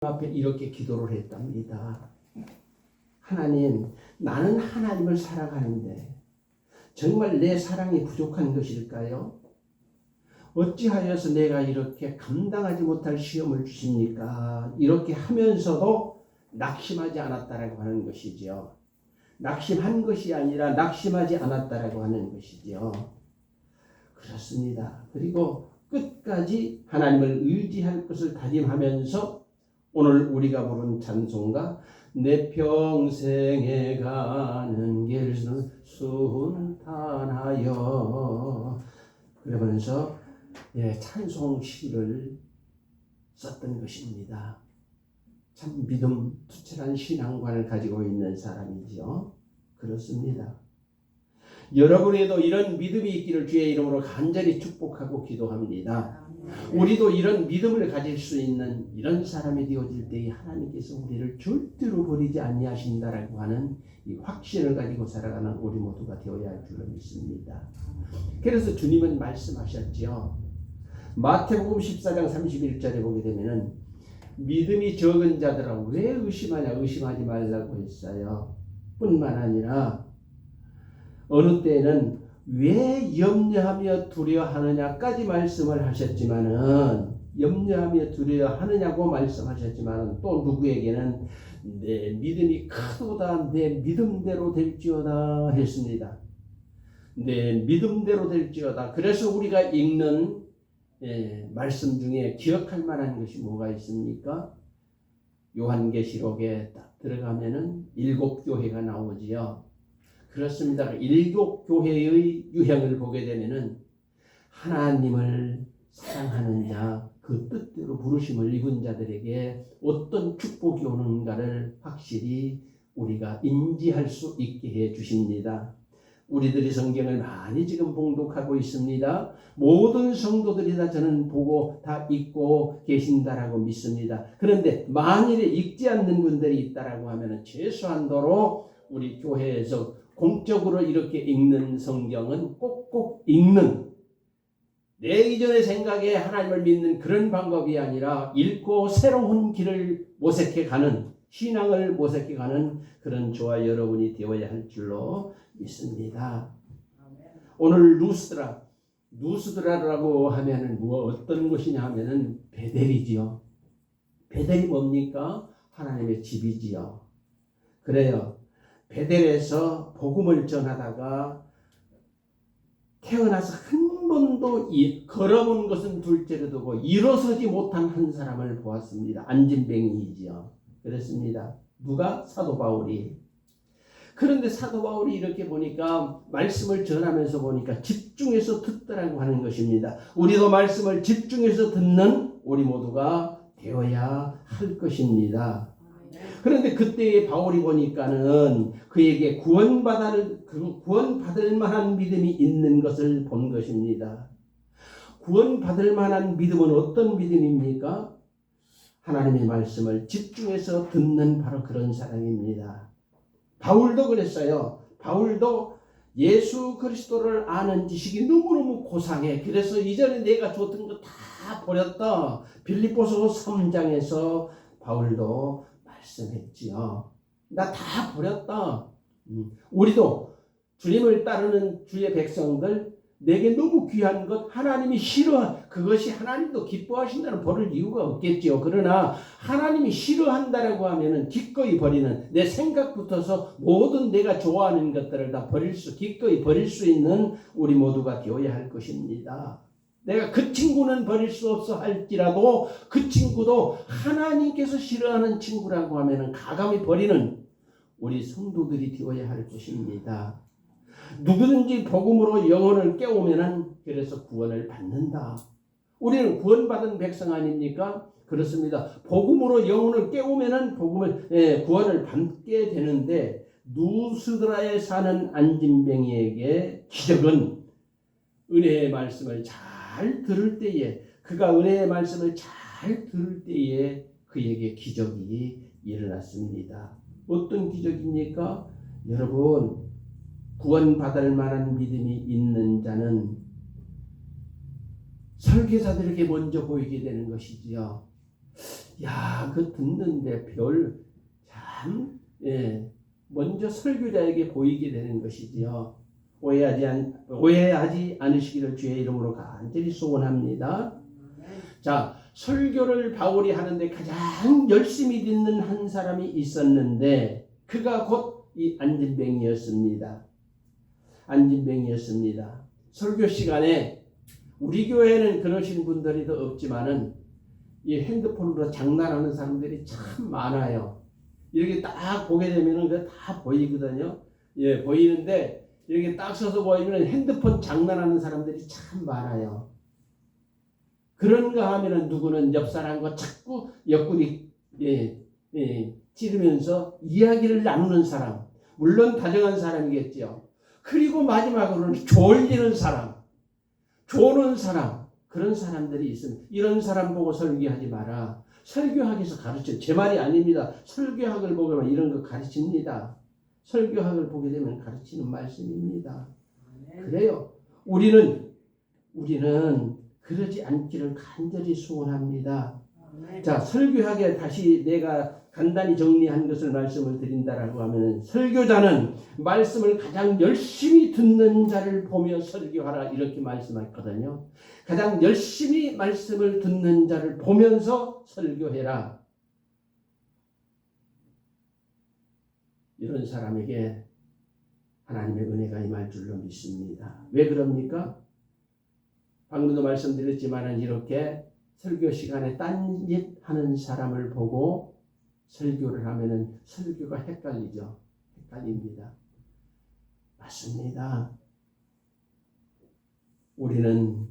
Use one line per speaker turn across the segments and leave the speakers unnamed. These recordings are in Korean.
앞에 이렇게 기도를 했답니다. 하나님, 나는 하나님을 사랑하는데 정말 내 사랑이 부족한 것일까요? 어찌하여서 내가 이렇게 감당하지 못할 시험을 주십니까? 이렇게 하면서도 낙심하지 않았다라고 하는 것이죠. 낙심한 것이 아니라 낙심하지 않았다라고 하는 것이죠. 그렇습니다. 그리고 끝까지 하나님을 의지할 것을 다짐하면서 오늘 우리가 부른 찬송가 내 평생에 가는 길은 순탄하여 그러면서 찬송시를 썼던 것입니다. 참 믿음 투철한 신앙관을 가지고 있는 사람이죠. 그렇습니다. 여러분에도 이런 믿음이 있기를 주의 이름으로 간절히 축복하고 기도합니다. 우리도 이런 믿음을 가질 수 있는 이런 사람이 되어질 때에 하나님께서 우리를 절대로 버리지 아니하신다라고 하는 이 확신을 가지고 살아가는 우리 모두가 되어야 할 줄로 믿습니다. 그래서 주님은 말씀하셨죠. 마태복음 14장 31절에 보게 되면은 믿음이 적은 자들아 왜 의심하냐 의심하지 말라고 했어요. 뿐만 아니라 어느 때에는 왜 염려하며 두려워하느냐까지 말씀을 하셨지만은 염려하며 두려워하느냐고 말씀하셨지만은 또 누구에게는 내 믿음이 크도다 내 믿음대로 될지어다 했습니다. 내 믿음대로 될지어다. 그래서 우리가 읽는 말씀 중에 기억할 만한 것이 뭐가 있습니까? 요한계시록에 딱 들어가면은 7교회가 나오지요. 그렇습니다. 7교회의 유형을 보게 되면은 하나님을 사랑하는 자, 그 뜻대로 부르심을 입은 자들에게 어떤 축복이 오는가를 확실히 우리가 인지할 수 있게 해 주십니다. 우리들이 성경을 많이 지금 봉독하고 있습니다. 모든 성도들이 다 저는 보고 다 읽고 계신다라고 믿습니다. 그런데 만일에 읽지 않는 분들이 있다라고 하면은 최소한도로 우리 교회에서 공적으로 이렇게 읽는 성경은 꼭꼭 읽는 내 이전의 생각에 하나님을 믿는 그런 방법이 아니라 읽고 새로운 길을 모색해가는 신앙을 모색해가는 그런 저와 여러분이 되어야 할 줄로 믿습니다. 오늘 루스드라라고 하면은 어떤 곳이냐 하면은 베델이지요. 베델이 뭡니까? 하나님의 집이지요. 그래요. 베델에서 복음을 전하다가 태어나서 한 번도 걸어본 것은 둘째로 두고 일어서지 못한 한 사람을 보았습니다. 안진뱅이이지요. 그렇습니다. 누가? 사도 바울이. 그런데 사도 바울이 이렇게 보니까 말씀을 전하면서 보니까 집중해서 듣더라고 하는 것입니다. 우리도 말씀을 집중해서 듣는 우리 모두가 되어야 할 것입니다. 그런데 그때의 바울이 보니까는 그에게 구원받을 만한 믿음이 있는 것을 본 것입니다. 구원받을 만한 믿음은 어떤 믿음입니까? 하나님의 말씀을 집중해서 듣는 바로 그런 사람입니다. 바울도 그랬어요. 바울도 예수 그리스도를 아는 지식이 너무너무 고상해. 그래서 이전에 내가 줬던 거 다 버렸다. 빌립보서 3장에서 바울도 말씀했지요. 나 다 버렸다. 우리도 주님을 따르는 주의 백성들 내게 너무 귀한 것 하나님이 그것이 하나님도 기뻐하신다는 버릴 이유가 없겠지요. 그러나 하나님이 싫어한다라고 하면은 기꺼이 버리는 내 생각부터서 모든 내가 좋아하는 것들을 다 기꺼이 버릴 수 있는 우리 모두가 되어야 할 것입니다. 내가 그 친구는 버릴 수 없어 할지라도 그 친구도 하나님께서 싫어하는 친구라고 하면은 가감히 버리는 우리 성도들이 되어야 할 것입니다. 누구든지 복음으로 영혼을 깨우면은 그래서 구원을 받는다. 우리는 구원받은 백성 아닙니까? 그렇습니다. 복음으로 영혼을 깨우면은 구원을 받게 되는데 누스드라에 사는 안진뱅이에게 기적은 은혜의 말씀을 잘 들을 때에 그가 은혜의 말씀을 잘 들을 때에 그에게 기적이 일어났습니다. 어떤 기적입니까? 여러분 구원받을 만한 믿음이 있는 자는 설교자들에게 먼저 보이게 되는 것이지요. 야, 그 듣는데 참, 먼저 설교자에게 보이게 되는 것이지요. 오해하지 않으시기를 주의 이름으로 간절히 소원합니다. 자, 설교를 바울이 하는데 가장 열심히 듣는 한 사람이 있었는데 그가 곧 이 안진뱅이였습니다. 안진뱅이였습니다. 설교 시간에 우리 교회는 그러신 분들이 더 없지만은 이 핸드폰으로 장난하는 사람들이 참 많아요. 이렇게 딱 보게 되면은 그 다 보이거든요. 예, 보이는데 이렇게 딱 서서 보이면 핸드폰 장난하는 사람들이 참 많아요. 그런가 하면은 누구는 옆 사람과 자꾸 옆구리 찌르면서 이야기를 나누는 사람, 물론 다정한 사람이겠죠. 그리고 마지막으로는 졸리는 사람, 조는 사람, 그런 사람들이 있습니다. 이런 사람 보고 설교하지 마라. 설교학에서 가르쳐. 제 말이 아닙니다. 설교학을 보면 이런 거 가르칩니다. 설교학을 보게 되면 가르치는 말씀입니다. 그래요. 우리는 그러지 않기를 간절히 소원합니다. 자, 설교학에 다시 내가 간단히 정리한 것을 말씀을 드린다라고 하면 설교자는 말씀을 가장 열심히 듣는 자를 보며 설교하라 이렇게 말씀했거든요. 가장 열심히 말씀을 듣는 자를 보면서 설교해라. 이런 사람에게 하나님의 은혜가 임할 줄로 믿습니다. 왜 그럽니까? 방금도 말씀드렸지만 이렇게 설교 시간에 딴짓하는 사람을 보고 설교를 하면은 설교가 헷갈리죠. 헷갈립니다. 맞습니다. 우리는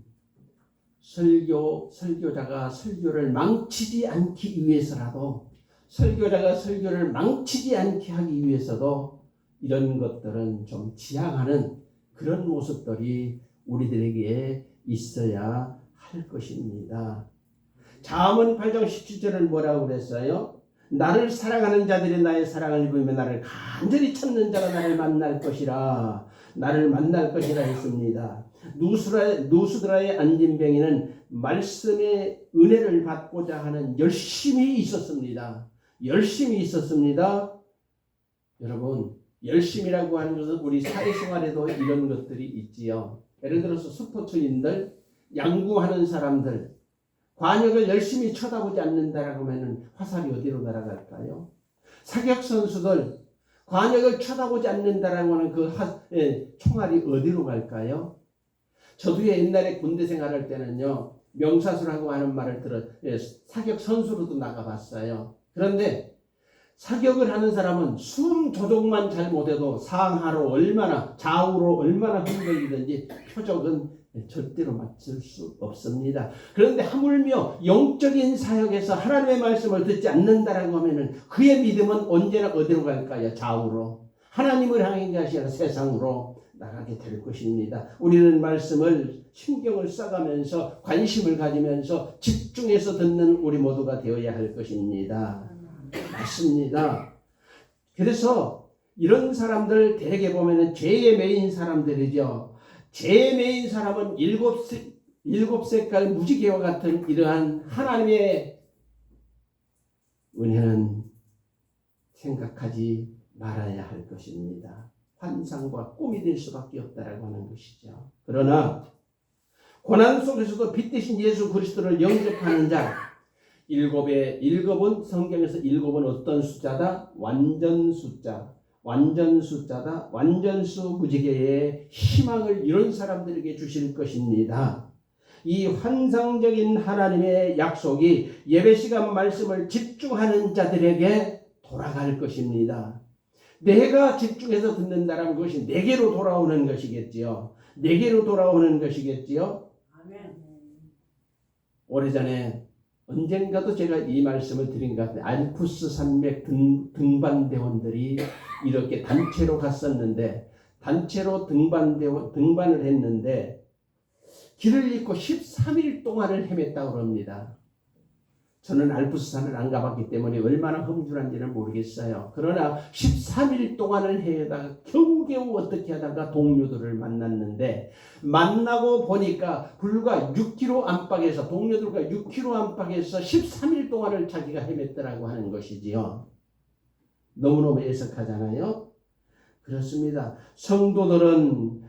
설교자가 설교를 망치지 않기 위해서라도 설교자가 설교를 망치지 않게 하기 위해서도 이런 것들은 좀 지양하는 그런 모습들이 우리들에게 있어야 할 것입니다. 잠언 8장 17절은 뭐라고 그랬어요? 나를 사랑하는 자들이 나의 사랑을 입으며 나를 간절히 찾는 자가 나를 만날 것이라. 나를 만날 것이라 했습니다. 누스드라의 안진뱅이는 말씀의 은혜를 받고자 하는 열심이 있었습니다. 열심이 있었습니다. 여러분, 열심이라고 하는 것은 우리 사회생활에도 이런 것들이 있지요. 예를 들어서 스포츠인들, 양궁하는 사람들, 관역을 열심히 쳐다보지 않는다라고 하면 화살이 어디로 날아갈까요? 사격 선수들, 관역을 쳐다보지 않는다라고 하는 그 총알이 어디로 갈까요? 저도 옛날에 군대 생활할 때는요, 명사수라고 하는 말을 사격 선수로도 나가봤어요. 그런데 사격을 하는 사람은 숨 조종만 잘못해도 상하로 얼마나 좌우로 얼마나 흔들리든지 표적은 절대로 맞출 수 없습니다. 그런데 하물며 영적인 사역에서 하나님의 말씀을 듣지 않는다라고 하면은 그의 믿음은 언제나 어디로 갈까요? 좌우로. 하나님을 향한 것이 아니라 세상으로 나가게 될 것입니다. 우리는 말씀을 신경을 써가면서 관심을 가지면서 집중해서 듣는 우리 모두가 되어야 할 것입니다. 맞습니다. 그래서 이런 사람들 대개 보면은 죄에 매인 사람들이죠. 죄에 매인 사람은 일곱 색깔 무지개와 같은 이러한 하나님의 은혜는 생각하지 말아야 할 것입니다. 환상과 꿈이 될 수밖에 없다라고 하는 것이죠. 그러나 고난 속에서도 빛 대신 예수 그리스도를 영접하는 자, 일곱은 성경에서 일곱은 어떤 숫자다? 완전 숫자다. 완전수 무지개의 희망을 이런 사람들에게 주실 것입니다. 이 환상적인 하나님의 약속이 예배시간 말씀을 집중하는 자들에게 돌아갈 것입니다. 내가 집중해서 듣는다라는 것이 내게로 돌아오는 것이겠지요. 오래전에 언젠가도 제가 이 말씀을 드린 것 같아요. 알프스 산맥 등반대원들이 이렇게 단체로 갔었는데 단체로 등반을 했는데 길을 잃고 13일 동안을 헤맸다고 합니다. 저는 알프스산을 안 가봤기 때문에 얼마나 험준한지는 모르겠어요. 그러나 13일 동안을 헤매다가 겨우겨우 어떻게 하다가 동료들을 만났는데, 만나고 보니까 불과 6km 안팎에서, 동료들과 6km 안팎에서 13일 동안을 자기가 헤맸더라고 하는 것이지요. 너무너무 애석하잖아요. 그렇습니다. 성도들은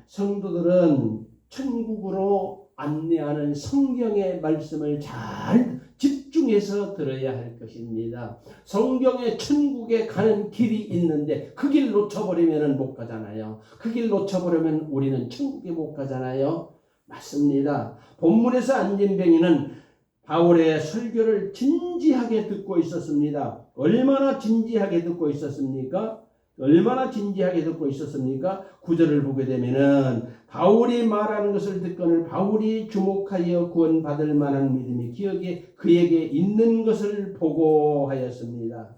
천국으로 안내하는 성경의 말씀을 잘 집중해서 들어야 할 것입니다. 성경에 천국에 가는 길이 있는데 그 길 놓쳐버리면 못 가잖아요. 그 길 놓쳐버리면 우리는 천국에 못 가잖아요. 맞습니다. 본문에서 안진뱅이는 바울의 설교를 진지하게 듣고 있었습니다. 얼마나 진지하게 듣고 있었습니까? 9절을 보게 되면은 바울이 말하는 것을 듣거늘 바울이 주목하여 구원받을 만한 믿음이 그에게 있는 것을 보고 하였습니다.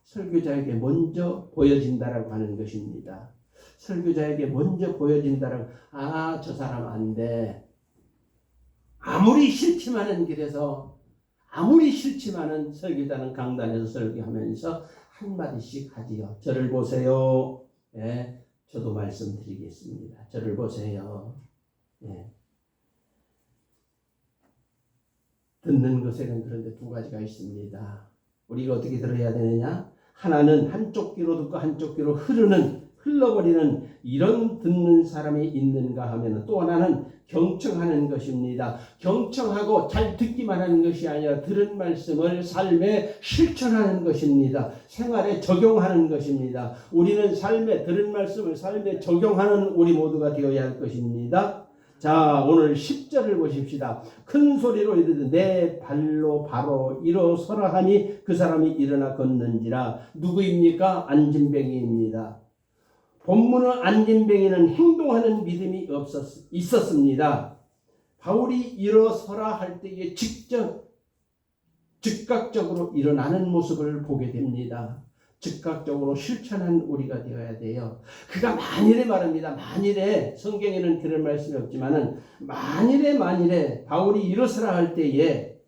설교자에게 먼저 보여진다라고 하는 것입니다. 설교자에게 먼저 보여진다라고, 저 사람 안 돼. 아무리 싫지만은 설교자는 강단에서 설교하면서 한마디씩 하지요. 저를 보세요. 예, 저도 말씀드리겠습니다. 저를 보세요. 예. 듣는 것에는 그런데 두 가지가 있습니다. 우리가 어떻게 들어야 되느냐? 하나는 한쪽 귀로 듣고 한쪽 귀로 흘러버리는 이런 듣는 사람이 있는가 하면, 또 하나는 경청하는 것입니다. 경청하고 잘 듣기만 하는 것이 아니라 들은 말씀을 삶에 실천하는 것입니다. 생활에 적용하는 것입니다. 우리는 삶에 들은 말씀을 삶에 적용하는 우리 모두가 되어야 할 것입니다. 자, 오늘 10절을 보십시다. 큰 소리로 이르되 내 발로 바로 일어서라 하니 그 사람이 일어나 걷는지라. 누구입니까? 안진뱅이입니다. 본문은 안진뱅이는 행동하는 믿음이 있었습니다. 바울이 일어서라 할 때에 즉각적으로 일어나는 모습을 보게 됩니다. 즉각적으로 실천한 우리가 되어야 돼요. 그가 만일에 말합니다. 만일에, 성경에는 그런 말씀이 없지만은 만일에 바울이 일어서라 할 때에,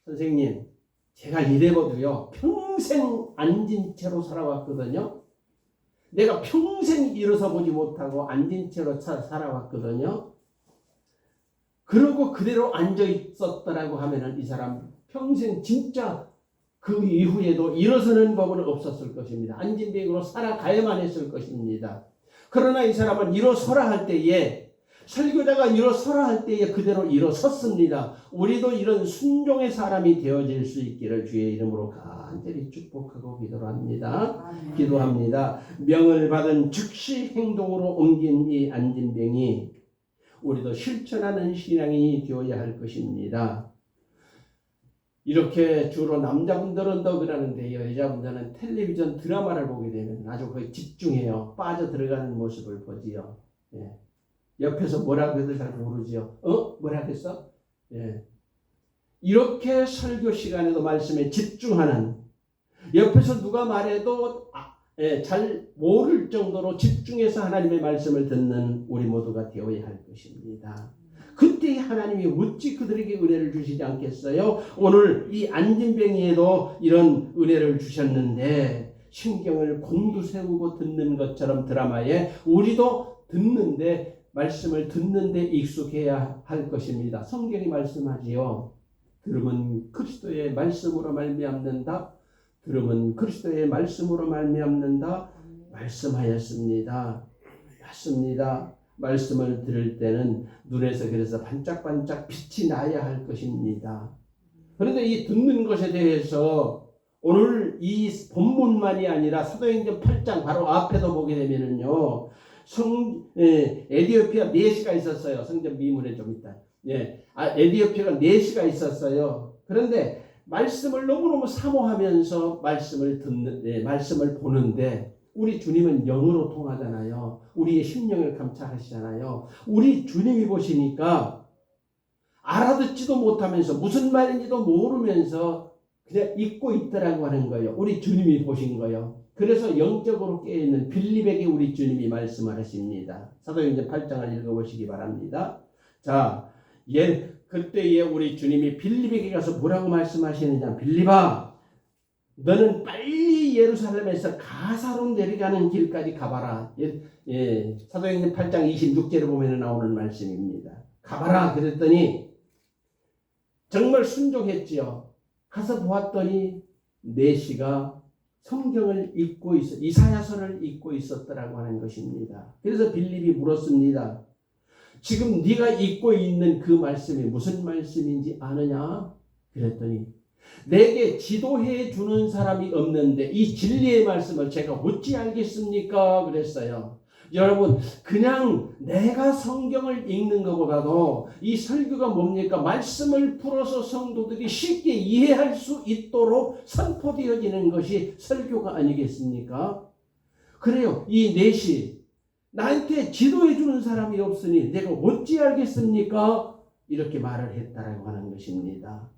선생님 제가 이래봐도요 평생 앉은 채로 살아왔거든요. 내가 평생 일어서 보지 못하고 앉은 채로 살아왔거든요. 그러고 그대로 앉아 있었더라고 하면은 이 사람 평생 진짜 그 이후에도 일어서는 법은 없었을 것입니다. 안진뱅이로 살아가야만 했을 것입니다. 그러나 이 사람은 일어서라 할 때에, 설교자가 일어서라 할 때에 그대로 일어섰습니다. 우리도 이런 순종의 사람이 되어질 수 있기를 주의 이름으로 간절히 축복하고 기도합니다. 명을 받은 즉시 행동으로 옮긴 이 안진뱅이, 우리도 실천하는 신앙이 되어야 할 것입니다. 이렇게 주로 남자분들은 더 그러는데요, 여자분들은 텔레비전 드라마를 보게 되면 아주 거의 집중해요. 빠져 들어가는 모습을 보지요. 예. 옆에서 뭐라고 해도 잘 모르지요. 뭐라고 했어? 예. 이렇게 설교 시간에도 말씀에 집중하는, 옆에서 누가 말해도 잘 모를 정도로 집중해서 하나님의 말씀을 듣는 우리 모두가 되어야 할 것입니다. 그때 하나님이 어찌 그들에게 은혜를 주시지 않겠어요? 오늘 이 안진뱅이에도 이런 은혜를 주셨는데, 신경을 곤두세우고 듣는 것처럼 드라마에 우리도 말씀을 듣는데 익숙해야 할 것입니다. 성경이 말씀하지요. 들음은 그리스도의 말씀으로 말미암는다. 들음은 그리스도의 말씀으로 말미암는다. 말씀하였습니다. 맞습니다. 말씀을 들을 때는 눈에서 그래서 반짝반짝 빛이 나야 할 것입니다. 그런데 이 듣는 것에 대해서 오늘 이 본문만이 아니라 사도행전 8장 바로 앞에도 보게 되면은요, 에디오피아 4시가 있었어요. 성전 미문에 좀 있다. 에디오피아가 4시가 있었어요. 그런데 말씀을 너무너무 사모하면서 말씀을 보는데, 우리 주님은 영으로 통하잖아요. 우리의 심령을 감찰하시잖아요. 우리 주님이 보시니까 알아듣지도 못하면서 무슨 말인지도 모르면서 그냥 잊고 있더라고 하는 거예요. 우리 주님이 보신 거예요. 그래서 영적으로 깨어있는 빌립에게 우리 주님이 말씀을 하십니다. 사도행전 8장을 읽어보시기 바랍니다. 자, 그때에 우리 주님이 빌립에게 가서 뭐라고 말씀하시느냐. 빌립아, 너는 빨리 예루살렘에서 가사로 내려가는 길까지 가봐라. 사도행전 8장 26절에 보면 나오는 말씀입니다. 가봐라. 그랬더니 정말 순종했지요. 가서 보았더니 내시가 성경을 읽고 이사야서를 읽고 있었더라고 하는 것입니다. 그래서 빌립이 물었습니다. 지금 네가 읽고 있는 그 말씀이 무슨 말씀인지 아느냐? 그랬더니 내게 지도해 주는 사람이 없는데 이 진리의 말씀을 제가 어찌 알겠습니까? 그랬어요. 여러분, 그냥 내가 성경을 읽는 것보다도 이 설교가 뭡니까? 말씀을 풀어서 성도들이 쉽게 이해할 수 있도록 선포되어지는 것이 설교가 아니겠습니까? 그래요. 이 넷이 나한테 지도해 주는 사람이 없으니 내가 어찌 알겠습니까? 이렇게 말을 했다라고 하는 것입니다.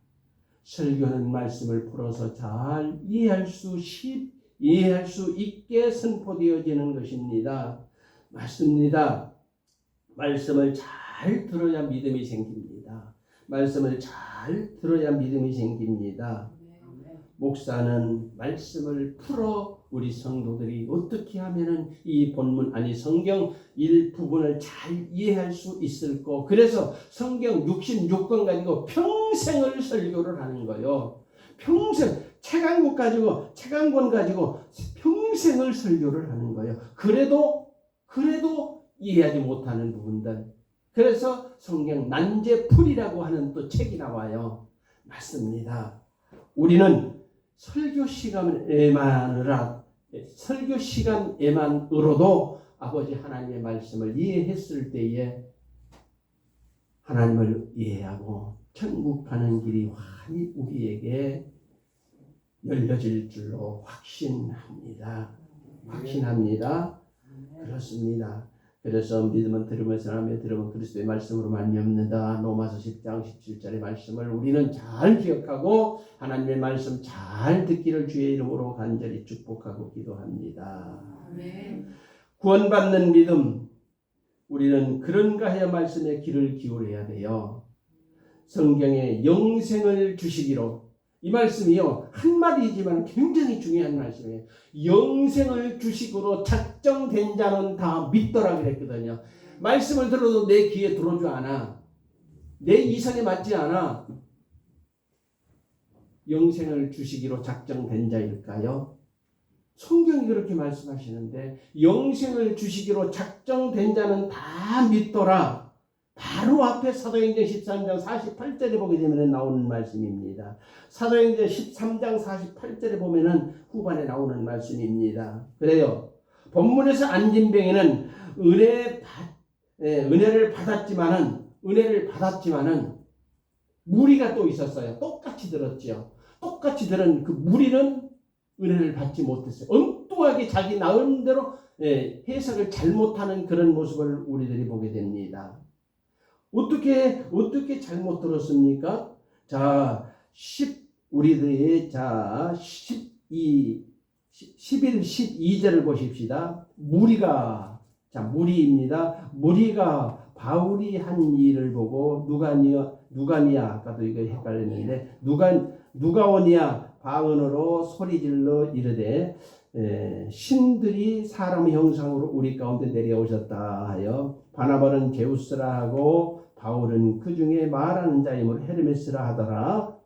설교는 말씀을 풀어서 잘 이해할 수 있게 선포되어지는 것입니다. 맞습니다. 말씀을 잘 들어야 믿음이 생깁니다. 말씀을 잘 들어야 믿음이 생깁니다. 목사는 말씀을 풀어 우리 성도들이 어떻게 하면은 이 본문 성경 일부분을 잘 이해할 수 있을까? 그래서 성경 66권 가지고 평생을 설교를 하는 거예요. 평생 책 한 권 가지고 평생을 설교를 하는 거예요. 그래도 이해하지 못하는 부분들. 그래서 성경 난제풀이라고 하는 또 책이 나와요. 맞습니다. 우리는 설교 시간에만으로도 아버지 하나님의 말씀을 이해했을 때에 하나님을 이해하고 천국 가는 길이 환히 우리에게 열려질 줄로 확신합니다. 그렇습니다. 그래서 믿음은 들으면서 하며 들으면 그리스도의 말씀으로 말미암는다. 로마서 10장 17절의 말씀을 우리는 잘 기억하고 하나님의 말씀 잘 듣기를 주의 이름으로 간절히 축복하고 기도합니다. 아멘. 구원받는 믿음, 우리는 그런가 해야 말씀에 귀를 기울여야 돼요. 성경에 영생을 주시기로, 이 말씀이요 한마디지만 굉장히 중요한 말씀이에요. 영생을 주시기로 작정된 자는 다 믿더라 그랬거든요. 말씀을 들어도 내 귀에 들어오지 않아, 내 이성에 맞지 않아. 영생을 주시기로 작정된 자일까요? 성경이 그렇게 말씀하시는데 영생을 주시기로 작정된 자는 다 믿더라. 바로 앞에 사도행전 13장 48절에 보게 되면 나오는 말씀입니다. 사도행전 13장 48절에 보면은 후반에 나오는 말씀입니다. 그래요. 본문에서 안진뱅이는 은혜를 받았지만은 무리가 또 있었어요. 똑같이 들었죠. 똑같이 들은 그 무리는 은혜를 받지 못했어요. 엉뚱하게 자기 나름대로 해석을 잘못하는 그런 모습을 우리들이 보게 됩니다. 어떻게 잘못 들었습니까? 우리들이 11, 12절을 보십시다. 무리입니다. 무리가 바울이 한 일을 보고 누가니아 아까도 이거 헷갈렸는데 누가오니아 방언으로 소리질러 이르되 신들이 사람 형상으로 우리 가운데 내려오셨다 하여 바나바는 제우스라 하고 바울은 그 중에 말하는 자이므로 헤르메스라 하더라.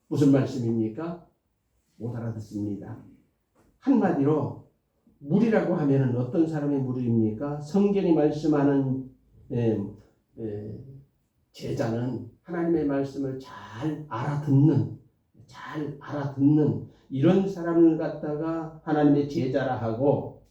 무슨 말씀입니까? 못 알아듣습니다. 한마디로 무리라고 하면은 어떤 사람의 무리입니까? 성경이 말씀하는 제자는 하나님의 말씀을 잘 알아듣는 이런 사람을 갖다가 하나님의 제자라 하고,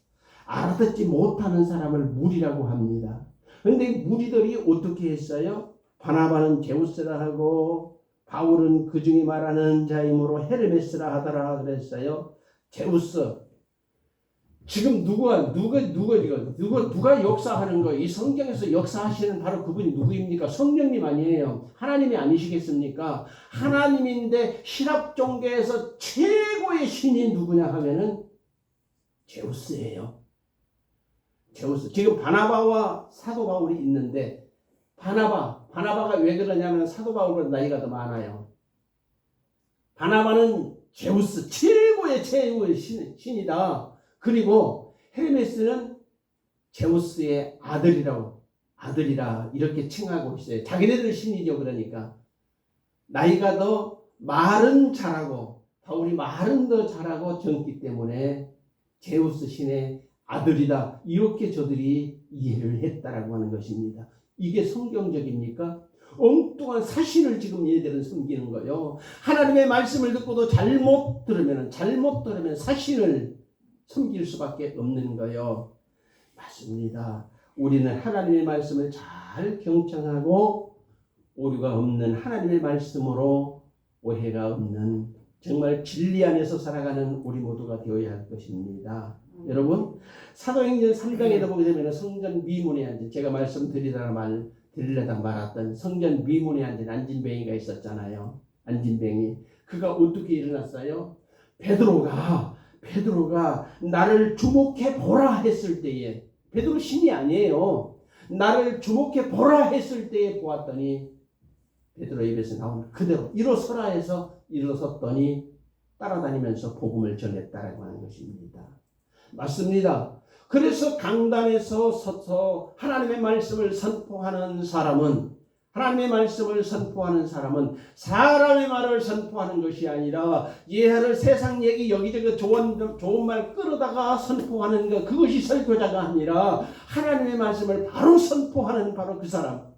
알아듣지 못하는 사람을 무리라고 합니다. 그런데 무리들이 어떻게 했어요? 바나바는 제우스라 하고 바울은 그 중에 말하는 자이므로 헤르메스라 하더라 그랬어요. 제우스. 지금 누가 역사하는 거예요? 이 성경에서 역사하시는 바로 그분이 누구입니까? 성령님 아니에요? 하나님이 아니시겠습니까? 하나님인데 신학 종교에서 최고의 신이 누구냐 하면은 제우스예요. 제우스. 지금 바나바와 사도 바울이 있는데 바나바 바나바가 왜 그러냐면 사도 바울보다 나이가 더 많아요. 바나바는 제우스 최고의 신이다. 그리고 헤르메스는 제우스의 아들이라 이렇게 칭하고 있어요. 자기네들 신이죠. 그러니까 나이가 더 말은 잘하고 바울이 말은 더 잘하고 젊기 때문에 제우스 신의 아들이다. 이렇게 저들이 이해를 했다라고 하는 것입니다. 이게 성경적입니까? 엉뚱한 사신을 지금 얘들은 섬기는 거예요. 하나님의 말씀을 듣고도 잘못 들으면 사신을 섬길 수밖에 없는 거예요. 맞습니다. 우리는 하나님의 말씀을 잘 경청하고 오류가 없는 하나님의 말씀으로 오해가 없는 정말 진리 안에서 살아가는 우리 모두가 되어야 할 것입니다. 여러분, 사도행전 3장에도 보게 되면 성전 미문에 앉은, 제가 말씀드리려다 말았던 성전 미문에 앉은 안진뱅이가 있었잖아요. 안진뱅이. 그가 어떻게 일어났어요? 베드로가 나를 주목해 보라 했을 때에, 베드로 신이 아니에요. 나를 주목해 보라 했을 때에 보았더니 베드로 입에서 나오는 그대로 일어서라 해서 일어섰더니 따라다니면서 복음을 전했다라고 하는 것입니다. 맞습니다. 그래서 강단에서 서서 하나님의 말씀을 선포하는 사람은 사람의 말을 선포하는 것이 아니라 예하를 세상 얘기 여기저기 좋은 말 끌어다가 선포하는 것, 그것이 설교자가 아니라 하나님의 말씀을 바로 선포하는 바로 그 사람.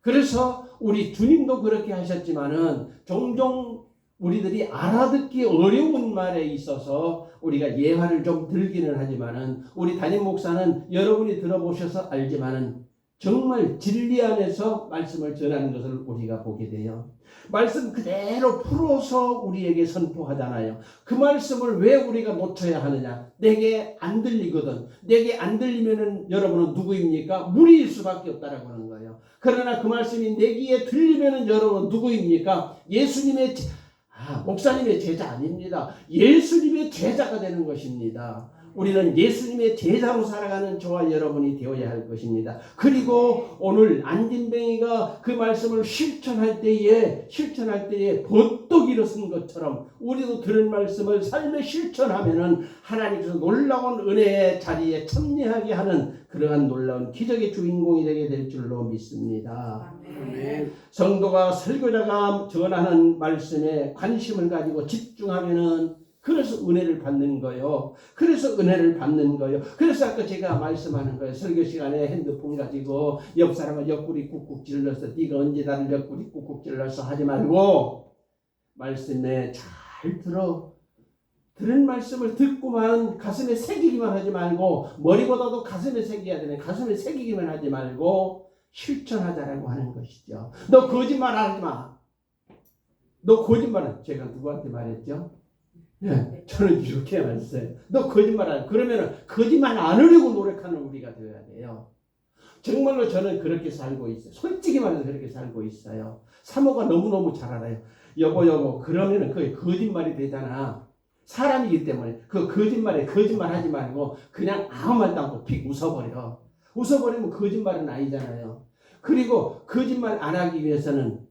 그래서 우리 주님도 그렇게 하셨지만은 종종 우리들이 알아듣기 어려운 말에 있어서 우리가 예화를 좀 들기는 하지만은 우리 담임 목사는 여러분이 들어보셔서 알지만은 정말 진리 안에서 말씀을 전하는 것을 우리가 보게 돼요. 말씀 그대로 풀어서 우리에게 선포하잖아요. 그 말씀을 왜 우리가 놓쳐야 하느냐? 내게 안 들리거든. 내게 안 들리면은 여러분은 누구입니까? 무리일 수밖에 없다라고 하는 거예요. 그러나 그 말씀이 내 귀에 들리면은 여러분은 누구입니까? 목사님의 제자 아닙니다. 예수님의 제자가 되는 것입니다. 우리는 예수님의 제자로 살아가는 저와 여러분이 되어야 할 것입니다. 그리고 오늘 안진뱅이가 그 말씀을 실천할 때에 버떡 일어선 것처럼 우리도 들은 말씀을 삶에 실천하면은 하나님께서 놀라운 은혜의 자리에 참여하게 하는 그러한 놀라운 기적의 주인공이 되게 될 줄로 믿습니다. 아멘. 성도가 설교자가 전하는 말씀에 관심을 가지고 집중하면은 그래서 은혜를 받는 거예요. 그래서 아까 제가 말씀하는 거예요. 설교 시간에 핸드폰 가지고 옆 사람을 옆구리 꾹꾹 찔러서 네가 언제 나를 옆구리 꾹꾹 찔러서 하지 말고 말씀에 잘 들은 말씀을 듣고만 가슴에 새기기만 하지 말고 머리보다도 가슴에 새겨야 되네. 가슴에 새기기만 하지 말고 실천하자라고 하는 것이죠. 너 거짓말 하지 마. 제가 누구한테 말했죠? 네, 저는 이렇게 말했어요. 너 거짓말하지. 그러면 거짓말 안 하려고 노력하는 우리가 되어야 돼요. 정말로 저는 그렇게 살고 있어요. 솔직히 말해서 그렇게 살고 있어요. 사모가 너무너무 잘 알아요. 여보 그러면은 그게 거짓말이 되잖아. 사람이기 때문에 그 거짓말하지 말고 그냥 아무 말도 않고 픽 웃어버리면 거짓말은 아니잖아요. 그리고 거짓말 안 하기 위해서는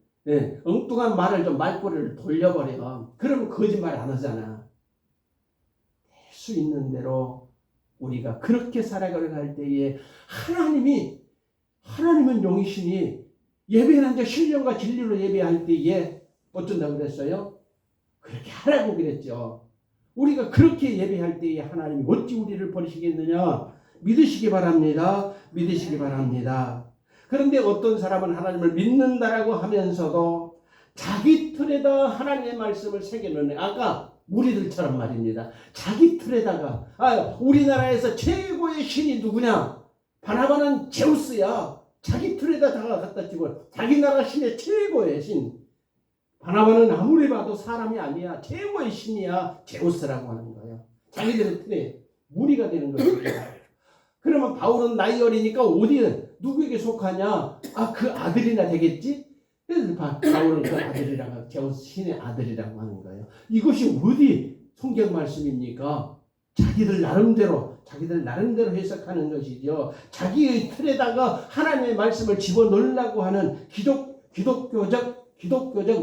엉뚱한 말꼬리를 돌려버려. 그러면 거짓말 안 하잖아. 될 수 있는 대로 우리가 그렇게 살아갈 때에 하나님은 용이시니 예배하는 자 신령과 진리로 예배할 때에 어쩐다고 그랬어요? 그렇게 하라고 그랬죠. 우리가 그렇게 예배할 때에 하나님이 어찌 우리를 버리시겠느냐? 믿으시기 바랍니다. 그런데 어떤 사람은 하나님을 믿는다라고 하면서도 자기 틀에다 하나님의 말씀을 새겨놓는, 아까 무리들처럼 말입니다. 자기 틀에다가 우리나라에서 최고의 신이 누구냐? 바나바는 제우스야. 자기 틀에다가 갖다 집어. 자기 나라 신의 최고의 신. 바나바는 아무리 봐도 사람이 아니야. 최고의 신이야. 제우스라고 하는 거예요. 자기들의 틀에 무리가 되는 것입니다. 그러면 바울은 나이 어리니까 누구에게 속하냐? 그 아들이나 되겠지? 그래서 바울은 그 아들이라고, 제우스 신의 아들이라고 하는 거예요. 이것이 어디 성경 말씀입니까? 자기들 나름대로 해석하는 것이죠. 자기의 틀에다가 하나님의 말씀을 집어넣으려고 하는 기독교적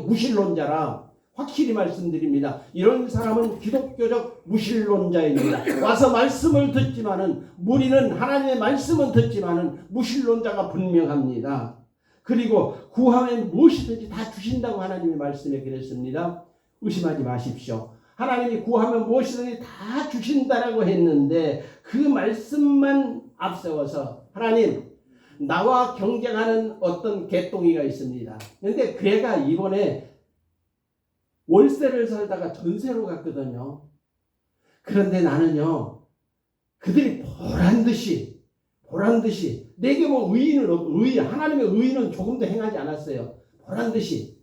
무신론자라 확실히 말씀드립니다. 이런 사람은 기독교적 무신론자입니다. 와서 말씀을 듣지만은 무리는 하나님의 말씀은 듣지만은 무신론자가 분명합니다. 그리고 구하면 무엇이든지 다 주신다고 하나님의 말씀에 그랬습니다. 의심하지 마십시오. 하나님이 구하면 무엇이든지 다 주신다라고 했는데 그 말씀만 앞세워서 하나님 나와 경쟁하는 어떤 개똥이가 있습니다. 그런데 그애가 이번에 월세를 살다가 전세로 갔거든요. 그런데 나는요 그들이 보란듯이 내게 뭐 하나님의 의인은 조금도 행하지 않았어요. 보란듯이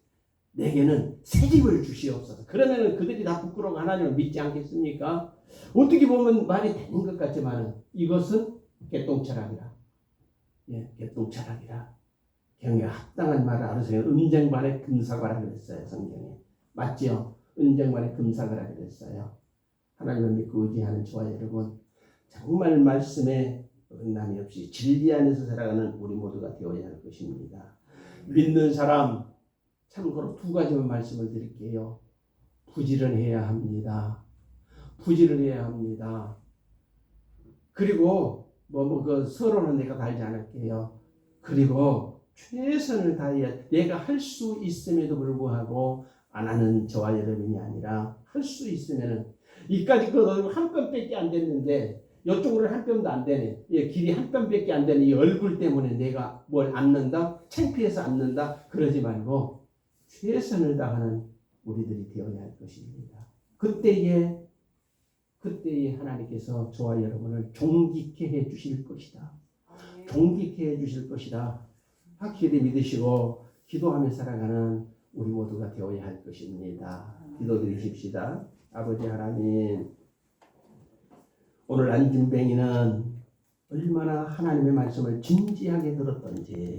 내게는 새 집을 주시옵소서. 그러면은 그들이 다 부끄러워 하나님을 믿지 않겠습니까? 어떻게 보면 말이 되는 것 같지만 이것은 개똥철학이라. 개똥철학이라. 경에 합당한 말을 알으세요. 은쟁반의 금사과라 그랬어요. 성경에. 맞지요? 은쟁반의 금사과라 그랬어요. 하나님을 믿고 의지하는 저와 여러분 정말 말씀에 어긋남이 없이 진리 안에서 살아가는 우리 모두가 되어야 할 것입니다. 믿는 사람 참고로 두 가지만 말씀을 드릴게요. 부지런해야 합니다. 그리고 그 서로는 내가 달지 않을게요. 그리고 최선을 다해야 내가 할 수 있음에도 불구하고 안 하는 저와 여러분이 아니라 할 수 있으면은 이까지 한 뼘밖에 안 됐는데 이쪽으로는 한 뼘도 안 되네. 길이 한 뼘밖에 안 되는 이 얼굴 때문에 내가 뭘 안는다? 창피해서 안는다? 그러지 말고 최선을 다하는 우리들이 되어야 할 것입니다. 그때에 하나님께서 저와 여러분을 존귀케 해 주실 것이다. 존귀케 해 주실 것이다. 확실히 믿으시고 기도하며 살아가는 우리 모두가 되어야 할 것입니다. 기도드리십시다. 아버지 하나님, 오늘 안진뱅이는 얼마나 하나님의 말씀을 진지하게 들었던지